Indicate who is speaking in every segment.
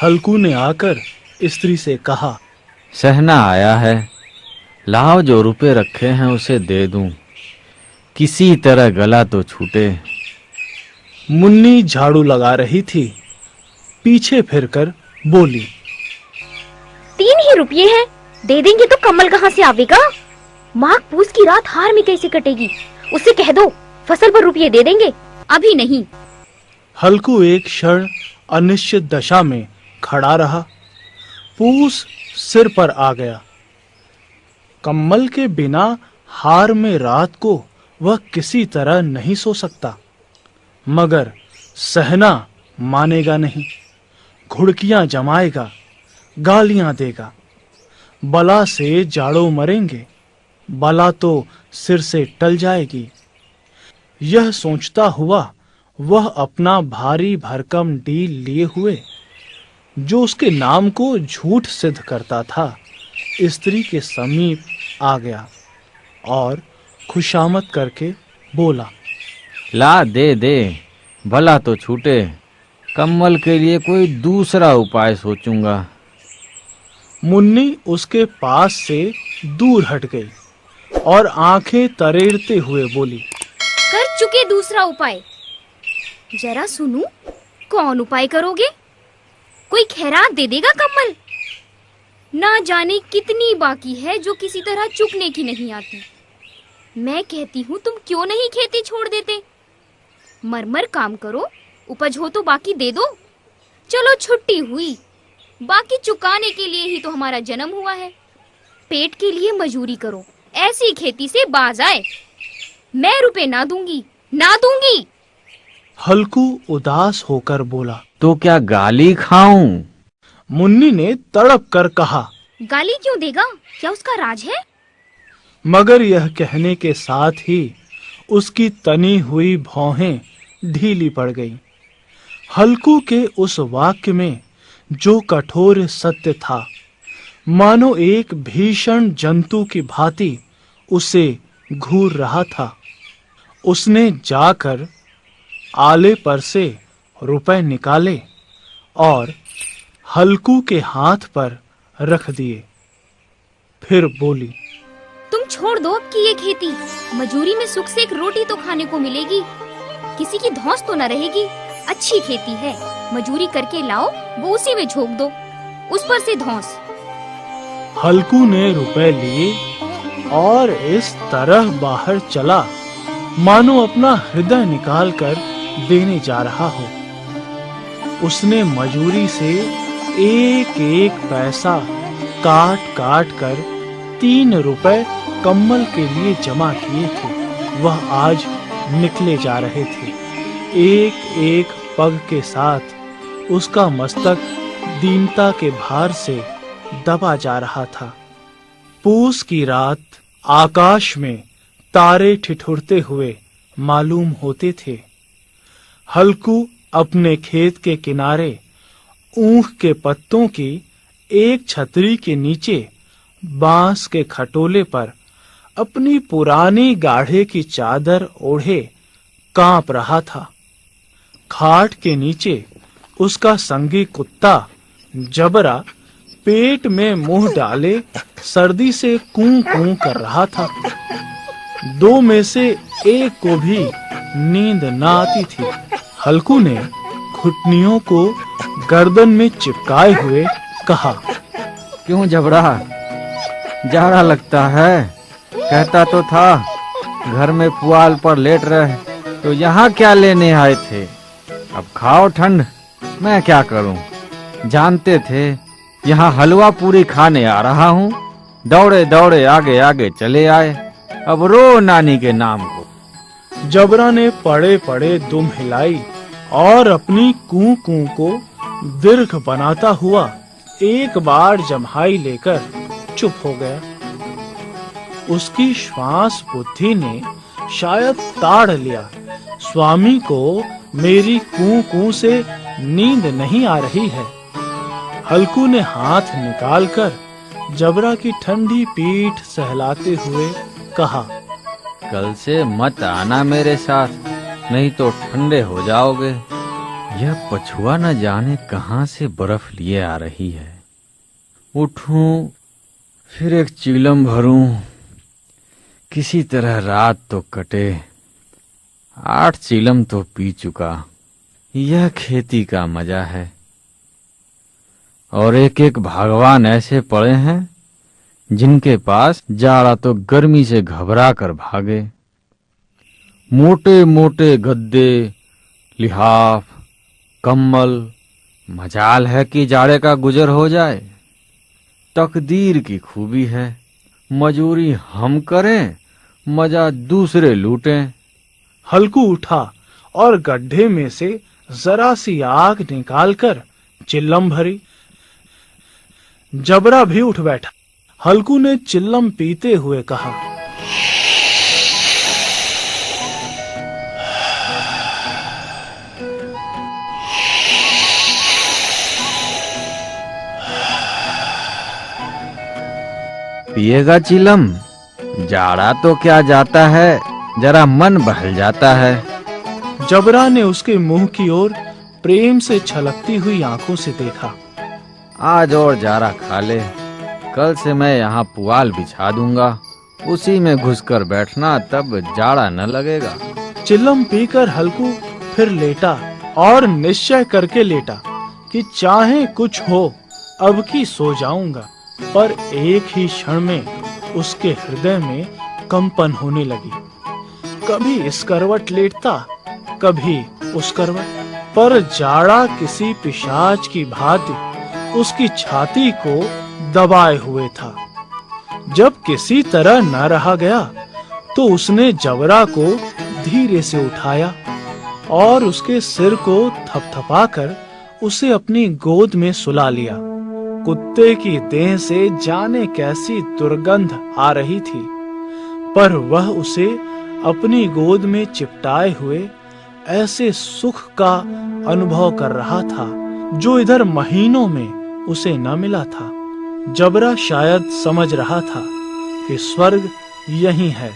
Speaker 1: हल्कू ने आकर स्त्री से कहा,
Speaker 2: सहना आया है, लाओ जो रुपए रखे हैं उसे दे दूं, किसी तरह गला तो छूटे।
Speaker 1: मुन्नी झाड़ू लगा रही थी, पीछे फिरकर बोली,
Speaker 3: 3 ही रुपये हैं, दे देंगे तो कमल कहाँ से आवेगा? माघ पूस की रात हार में कैसे कटेगी? उससे कह दो फसल पर रुपये दे देंगे, अभी नहीं।
Speaker 1: हल्कू एक क्षण अनिश्चित दशा में खड़ा रहा। पूस सिर पर आ गया। कम्मल के बिना हार में रात को वह किसी तरह नहीं सो सकता, मगर सहना मानेगा नहीं। घुड़कियां जमाएगा, गालियां देगा। बला से जाड़ों मरेंगे, बला तो सिर से टल जाएगी। यह सोचता हुआ वह अपना भारी भरकम डील लिए हुए, जो उसके नाम को झूठ सिद्ध करता था, स्त्री के समीप आ गया और खुशामद करके बोला,
Speaker 2: ला दे दे, भला तो छूटे। कम्मल के लिए कोई दूसरा उपाय सोचूंगा।
Speaker 1: मुन्नी उसके पास से दूर हट गई और आंखें तरेरते हुए बोली,
Speaker 3: कर चुके दूसरा उपाय। जरा सुनूं, कौन उपाय करोगे? कोई खैरात दे देगा कम्मल? ना जाने कितनी बाकी है जो किसी तरह चुकने की नहीं आती। मैं कहती हूँ तुम क्यों नहीं खेती छोड़ देते? मरमर काम करो, उपज हो तो बाकी दे दो। चलो छुट्टी हुई, बाकी चुकाने के लिए ही तो हमारा जन्म हुआ है। पेट के लिए मजूरी करो, ऐसी खेती से बाज आए। मैं रुपए ना दूंगी, ना दूंगी।
Speaker 1: हल्कू उदास होकर बोला,
Speaker 2: तो क्या गाली खाऊं?
Speaker 1: मुन्नी ने तड़प कर कहा,
Speaker 3: गाली क्यों देगा? क्या उसका राज है?
Speaker 1: मगर यह कहने के साथ ही उसकी तनी हुई भौहें ढीली पड़ गईं। हल्कू के उस वाक्य में जो कठोर सत्य था, मानो एक भीषण जंतु की भांति उसे घूर रहा था। उसने जाकर आले पर से रुपए निकाले और हल्कू के हाथ पर रख दिए। फिर बोली,
Speaker 3: तुम छोड़ दो अब की ये खेती। मजूरी में सुख से एक रोटी तो खाने को मिलेगी, किसी की धौंस तो न रहेगी। अच्छी खेती है, मजूरी करके लाओ, वो उसी में झोंक दो, उस पर से धौंस।
Speaker 1: हल्कू ने रुपए लिए और इस तरह बाहर चला मानो अपना हृदय निकालकर देने जा रहा हो। उसने मजूरी से एक एक पैसा काट काट कर 3 रुपए कम्मल के लिए जमा किए थे। वह आज निकले जा रहे थे। एक एक पग के साथ उसका मस्तक दीनता के भार से दबा जा रहा था। पूस की रात आकाश में तारे ठिठुरते हुए मालूम होते थे। हल्कू अपने खेत के किनारे ऊख के पत्तों की एक छतरी के नीचे बांस के खटोले पर अपनी पुरानी गाढ़े की चादर ओढ़े कांप रहा था। खाट के नीचे उसका संगी कुत्ता जबरा पेट में मुंह डाले सर्दी से कूं कूं कर रहा था। 2 में से एक को भी नींद न आती थी। हल्कू ने घुटनियों को गर्दन में चिपकाए हुए कहा,
Speaker 2: क्यों जबरा, जाड़ा लगता है? कहता तो था घर में पुआल पर लेट रहे, तो यहाँ क्या लेने आए थे? अब खाओ ठंड, मैं क्या करूं? जानते थे यहाँ हलवा पूरी खाने आ रहा हूँ, दौड़े दौड़े आगे आगे चले आए। अब रो नानी के नाम को।
Speaker 1: जबरा ने पड़े पड़े दुम हिलाई और अपनी कूं कूं को दीर्घ बनाता हुआ एक बार जम्हाई लेकर चुप हो गया। उसकी श्वास बुद्धि ने शायद ताड़ लिया। स्वामी को मेरी कूं कूं से नींद नहीं आ रही है। हल्कू ने हाथ निकालकर जबरा की ठंडी पीठ सहलाते हुए कहा,
Speaker 2: कल से मत आना मेरे साथ, नहीं तो ठंडे हो जाओगे। यह पछुआ न जाने कहां से बर्फ लिए आ रही है। उठूं, फिर एक चीलम भरूं, किसी तरह रात तो कटे। 8 चीलम तो पी चुका। यह खेती का मजा है। और एक एक भगवान ऐसे पड़े हैं जिनके पास जाड़ा तो गर्मी से घबरा कर भागे। मोटे मोटे गद्दे, लिहाफ, कम्बल, मजाल है कि जाड़े का गुजर हो जाए। तकदीर की खूबी है, मजूरी हम करें, मजा दूसरे लूटें।
Speaker 1: हल्कू उठा और गड्ढे में से जरा सी आग निकालकर चिल्लम भरी। जबरा भी उठ बैठा। हल्कू ने चिल्लम पीते हुए कहा,
Speaker 2: पिएगा चिलम? जाड़ा तो क्या जाता है, जरा मन बहल जाता है।
Speaker 1: जबरा ने उसके मुंह की ओर प्रेम से छलकती हुई आंखों से देखा।
Speaker 2: आज और जाड़ा खा ले, कल से मैं यहाँ पुआल बिछा दूंगा, उसी में घुसकर बैठना, तब जाड़ा न लगेगा।
Speaker 1: चिल्लम पीकर हल्कू फिर लेटा और निश्चय करके लेटा कि चाहे कुछ हो अब की सो जाऊंगा। पर एक ही क्षण में उसके हृदय में कंपन होने लगी। कभी इस करवट लेटता, कभी उस करवट, पर जाड़ा किसी पिशाच की भांति उसकी छाती को दबाए हुए था। जब किसी तरह न रहा गया तो उसने जबरा को धीरे से उठाया और उसके सिर को थपथपाकर उसे अपनी गोद में सुला लिया। कुत्ते की देह से जाने कैसी दुर्गंध आ रही थी, पर वह उसे अपनी गोद में चिपटाए हुए ऐसे सुख का अनुभव कर रहा था जो इधर महीनों में उसे न मिला था। जबरा शायद समझ रहा था कि स्वर्ग यही है,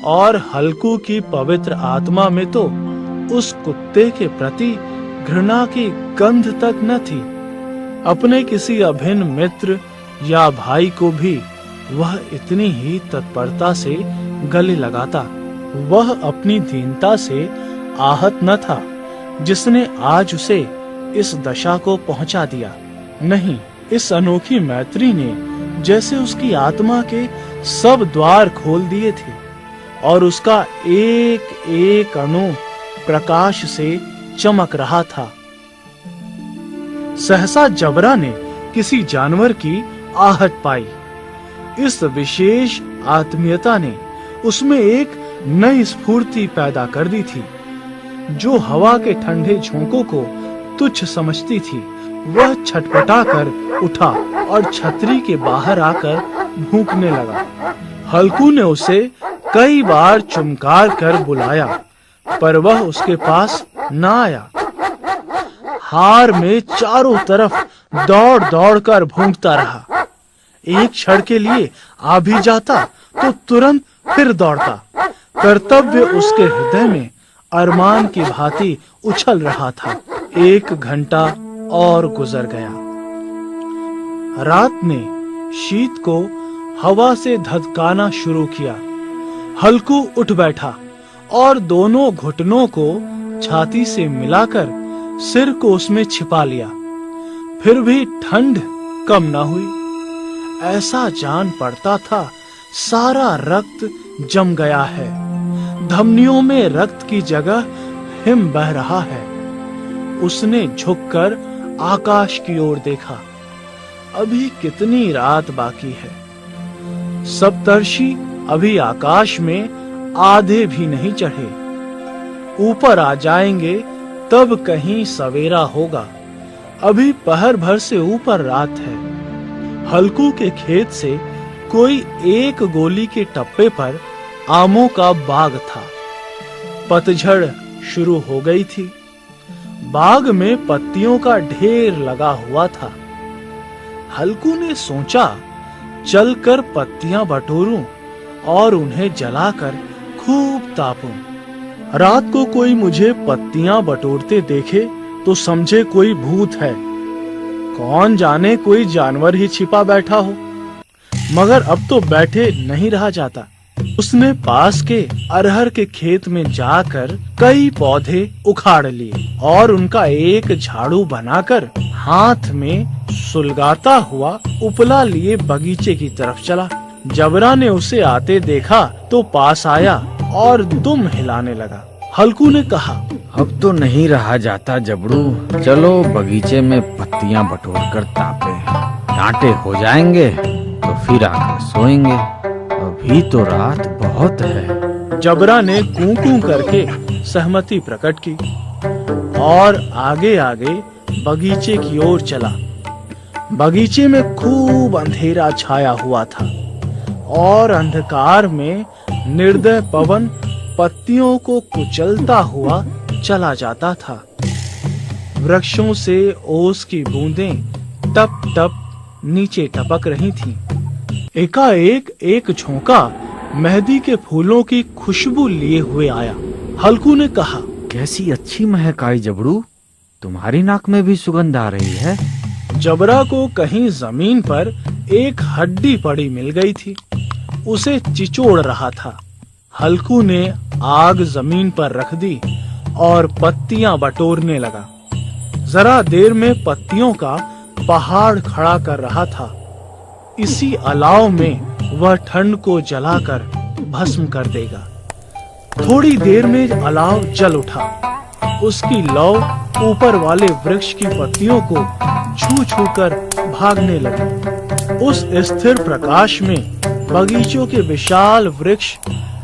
Speaker 1: और हल्कू की पवित्र आत्मा में तो उस कुत्ते के प्रति घृणा की गंध तक न थी। अपने किसी अभिन्न मित्र या भाई को भी वह इतनी ही तत्परता से गले लगाता। वह अपनी दीनता से आहत न था जिसने आज उसे इस दशा को पहुंचा दिया। नहीं, इस अनोखी मैत्री ने जैसे उसकी आत्मा के सब द्वार खोल दिए थे और उसका एक एक अणु प्रकाश से चमक रहा था। सहसा जबरा ने किसी जानवर की आहट पाई। इस विशेष आत्मीयता ने उसमें एक नई स्फूर्ति पैदा कर दी थी। जो हवा के ठंडे झोंकों को तुच्छ समझती थी, वह छटपटा कर उठा और छतरी के बाहर आकर भूखने लगा। हल्कू ने उसे कई बार चुमकार कर बुलाया, पर वह उसके पास न आया। हार में चारों तरफ दौड़ दौड़ कर भूखता रहा। एक क्षण के लिए आ भी जाता तो तुरंत फिर दौड़ता। कर्तव्य उसके हृदय में अरमान की भांति उछल रहा था। 1 घंटा और गुजर गया। रात ने शीत को हवा से धधकाना शुरू किया। हल्कू उठ बैठा और दोनों घुटनों को छाती से मिलाकर सिर को उसमें छिपा लिया। फिर भी ठंड कम न हुई। ऐसा जान पड़ता था सारा रक्त जम गया है। धमनियों में रक्त की जगह हिम बह रहा है। उसने झुककर आकाश की ओर देखा। अभी कितनी रात बाकी है। सप्तर्षि अभी आकाश में आधे भी नहीं चढ़े। ऊपर आ जाएंगे तब कहीं सवेरा होगा। अभी पहर भर से ऊपर रात है। हल्कू के खेत से कोई 1 गोली के टप्पे पर आमों का बाग था। पतझड़ शुरू हो गई थी। बाग में पत्तियों का ढेर लगा हुआ था। हल्कू ने सोचा, चलकर पत्तियां बटोरूं और उन्हें जलाकर खूब तापूं। रात को कोई मुझे पत्तियां बटोरते देखे तो समझे कोई भूत है, कौन जाने कोई जानवर ही छिपा बैठा हो। मगर अब तो बैठे नहीं रहा जाता। उसने पास के अरहर के खेत में जाकर कई पौधे उखाड़ लिए और उनका एक झाड़ू बनाकर हाथ में सुलगाता हुआ उपला लिए बगीचे की तरफ चला। जबरा ने उसे आते देखा तो पास आया और दुम हिलाने लगा। हल्कू ने कहा,
Speaker 2: अब तो नहीं रहा जाता जबड़ू, चलो बगीचे में पत्तियां बटोर कर तापे, कांटे हो जाएंगे तो फिर आकर सोएंगे, अभी तो रात बहुत है।
Speaker 1: जबरा ने कूं कूं करके सहमति प्रकट की और आगे आगे बगीचे की ओर चला। बगीचे में खूब अंधेरा छाया हुआ था और अंधकार में निर्दय पवन पत्तियों को कुचलता हुआ चला जाता था। वृक्षों से ओस की बूंदें टप टप नीचे टपक रही थीं। एकाएक एक झोंका मेहंदी के फूलों की खुशबू लिए हुए आया। हल्कू ने कहा,
Speaker 2: कैसी अच्छी महक आई जबड़ू, तुम्हारी नाक में भी सुगंध आ रही है।
Speaker 1: जबरा को कहीं जमीन पर एक हड्डी पड़ी मिल गई थी, उसे चिचोड़ रहा था। हल्कू ने आग जमीन पर रख दी और पत्तियां बटोरने लगा। जरा देर में पत्तियों का पहाड़ खड़ा कर रहा था। इसी अलाव में वह ठंड को जलाकर भस्म कर देगा। थोड़ी देर में अलाव जल उठा। उसकी लौ ऊपर वाले वृक्ष की पत्तियों को छू छू कर भागने लगी। उस स्थिर प्रकाश में बगीचों के विशाल वृक्ष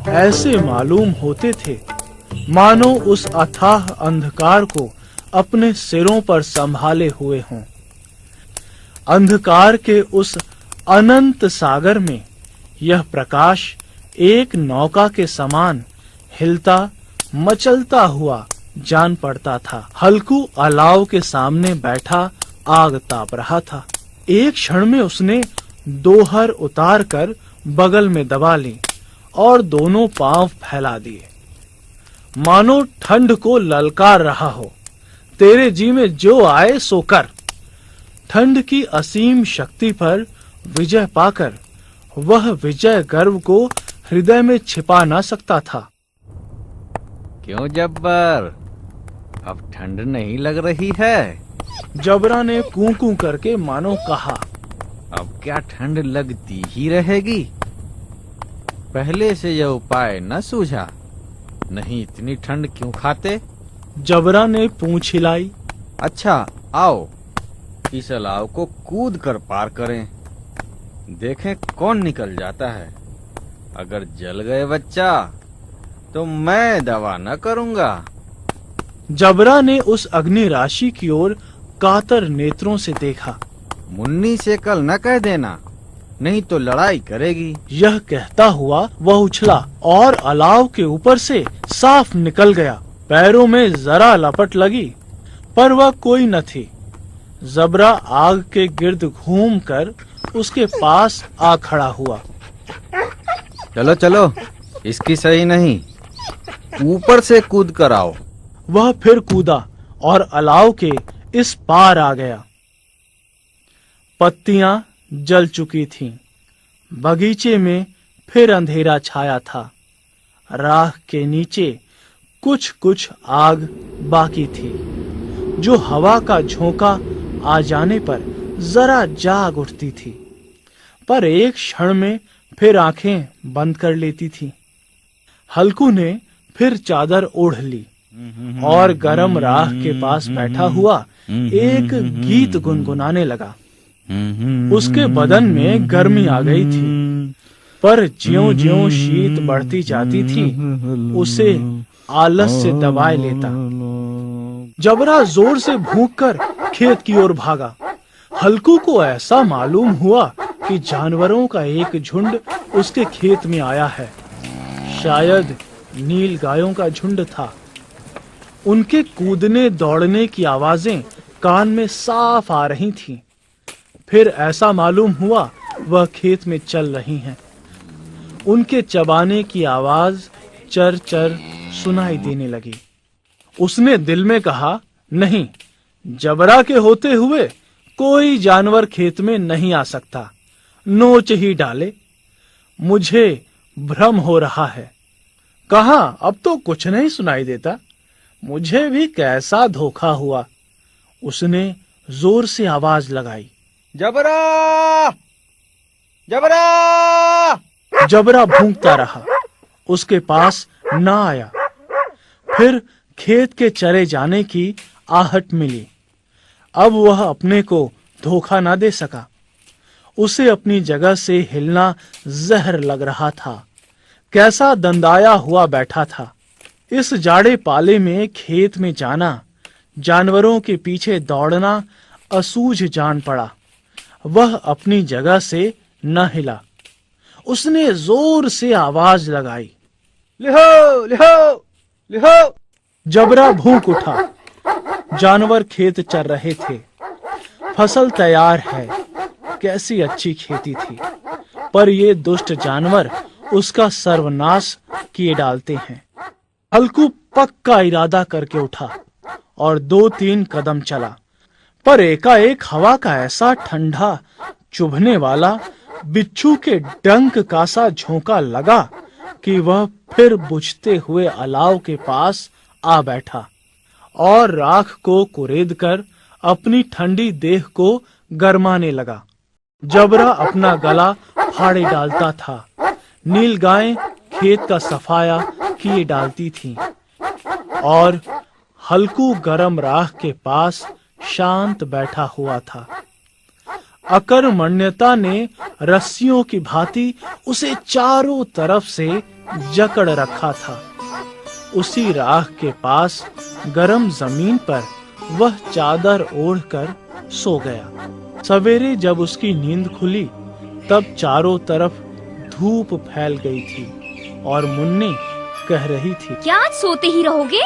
Speaker 1: ऐसे मालूम होते थे मानो उस अथाह अंधकार को अपने सिरों पर संभाले हुए हों। अंधकार के उस अनंत सागर में यह प्रकाश एक नौका के समान हिलता मचलता हुआ जान पड़ता था। हल्कू अलाव के सामने बैठा आग ताप रहा था। एक क्षण में उसने दोहर उतार कर बगल में दबा ली और दोनों पांव फैला दिए, मानो ठंड को ललकार रहा हो। तेरे जी में जो आए सो कर। ठंड की असीम शक्ति पर विजय पाकर वह विजय गर्व को हृदय में छिपा ना सकता था।
Speaker 2: क्यों जब्बर, अब ठंड नहीं लग रही है?
Speaker 1: जबरा ने कूं कूं करके मानो कहा,
Speaker 2: अब क्या ठंड लगती ही रहेगी? पहले से यह उपाय न सूझा, नहीं इतनी ठंड क्यों खाते?
Speaker 1: जबरा ने पूंछ हिलाई।
Speaker 2: अच्छा आओ, इस अलाव को कूद कर पार करें, देखें कौन निकल जाता है। अगर जल गए बच्चा तो मैं दवा न करूंगा।
Speaker 1: जबरा ने उस अग्नि राशि की ओर कातर नेत्रों से देखा।
Speaker 2: मुन्नी से कल न कह देना, नहीं तो लड़ाई करेगी।
Speaker 1: यह कहता हुआ वह उछला और अलाव के ऊपर से साफ निकल गया। पैरों में जरा लपट लगी, पर वह कोई न थी। जबरा आग के गिर्द घूमकर उसके पास आ खड़ा हुआ।
Speaker 2: चलो चलो, इसकी सही नहीं, ऊपर से कूद कर आओ।
Speaker 1: वह फिर कूदा और अलाव के इस पार आ गया। पत्तियां जल चुकी थीं। बगीचे में फिर अंधेरा छाया था। राख के नीचे कुछ कुछ आग बाकी थी, जो हवा का झोंका आ जाने पर जरा जाग उठती थी, पर एक क्षण में फिर आंखें बंद कर लेती थी। हल्कू ने फिर चादर ओढ़ ली और गरम राख के पास बैठा हुआ एक गीत गुनगुनाने लगा। उसके बदन में गर्मी आ गई थी, पर ज्यों-ज्यों शीत बढ़ती जाती थी, उसे आलस से दबाए लेता। जबरा जोर से भूंककर खेत की ओर भागा। हल्कू को ऐसा मालूम हुआ कि जानवरों का एक झुंड उसके खेत में आया है। शायद नील गायों का झुंड था। उनके कूदने दौड़ने की आवाजें कान में साफ आ रही थीं। फिर ऐसा मालूम हुआ वह खेत में चल रही हैं। उनके चबाने की आवाज चर चर सुनाई देने लगी। उसने दिल में कहा, नहीं, जबरा के होते हुए कोई जानवर खेत में नहीं आ सकता, नोच ही डाले। मुझे भ्रम हो रहा है। कहाँ, अब तो कुछ नहीं सुनाई देता। मुझे भी कैसा धोखा हुआ। उसने जोर से आवाज लगाई,
Speaker 2: जबरा, जबरा।
Speaker 1: जबरा भूंकता रहा, उसके पास ना आया। फिर खेत के चरे जाने की आहट मिली। अब वह अपने को धोखा ना दे सका। उसे अपनी जगह से हिलना जहर लग रहा था। कैसा दंदाया हुआ बैठा था। इस जाड़े पाले में खेत में जाना, जानवरों के पीछे दौड़ना असूझ जान पड़ा। वह अपनी जगह से न हिला। उसने जोर से आवाज लगाई, लिहो, लिहो, लिहो। जबरा भूख उठा। जानवर खेत चर रहे थे। फसल तैयार है। कैसी अच्छी खेती थी, पर ये दुष्ट जानवर उसका सर्वनाश किए डालते हैं। हल्कू पक्का इरादा करके उठा और 2-3 कदम चला, पर एकाएक हवा का ऐसा ठंडा, चुभने वाला, बिच्छू के डंक का सा झोंका लगा कि वह फिर बुझते हुए अलाव के पास आ बैठा और राख को कुरेद कर अपनी ठंडी देह को गरमाने लगा। जबरा अपना गला फाड़े डालता था। नील गायें खेत का सफाया किए डालती थीं और हल्कू गरम राख के पास शांत बैठा हुआ था। अकर्मण्यता ने रस्सियों की भांति उसे चारों तरफ से जकड़ रखा था। उसी राख के पास गरम जमीन पर वह चादर ओढ़कर सो गया। सवेरे जब उसकी नींद खुली, तब चारों तरफ धूप फैल गई थी और मुन्नी कह रही थी,
Speaker 3: क्या आज सोते ही रहोगे?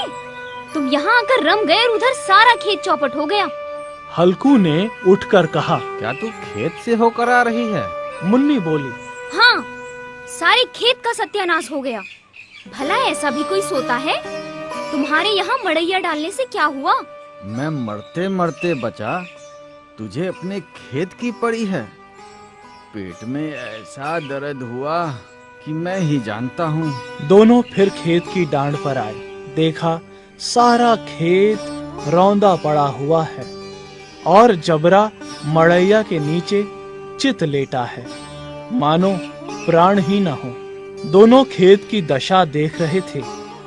Speaker 3: तुम यहाँ आकर रम गए और उधर सारा खेत चौपट हो गया।
Speaker 1: हल्कू ने उठकर कहा,
Speaker 2: क्या तू खेत से होकर आ रही है?
Speaker 1: मुन्नी बोली,
Speaker 3: हाँ, सारे खेत का सत्यानाश हो गया। भला ऐसा भी कोई सोता है? तुम्हारे यहाँ मड़ैया डालने से क्या हुआ?
Speaker 2: मैं मरते मरते बचा, तुझे अपने खेत की पड़ी है। पेट में ऐसा दर्द हुआ कि मैं ही जानता हूँ।
Speaker 1: दोनों फिर खेत की डांड पर आए। देखा सारा खेत रौंदा पड़ा हुआ है और जबरा मड़ैया के नीचे चित लेटा है, मानो प्राण ही न हो। दोनों खेत की दशा देख रहे थे।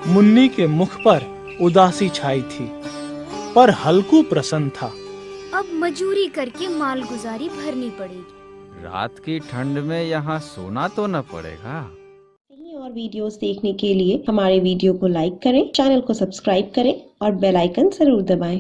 Speaker 1: मुन्नी के मुख पर उदासी छाई थी, पर हल्कू प्रसन्न था।
Speaker 3: अब मजूरी करके माल गुजारी भरनी पड़ेगी।
Speaker 2: रात की ठंड में यहाँ सोना तो न पड़ेगा।
Speaker 4: और वीडियोस देखने के लिए हमारे वीडियो को लाइक करें, चैनल को सब्सक्राइब करें और बेल आइकन जरूर दबाएं।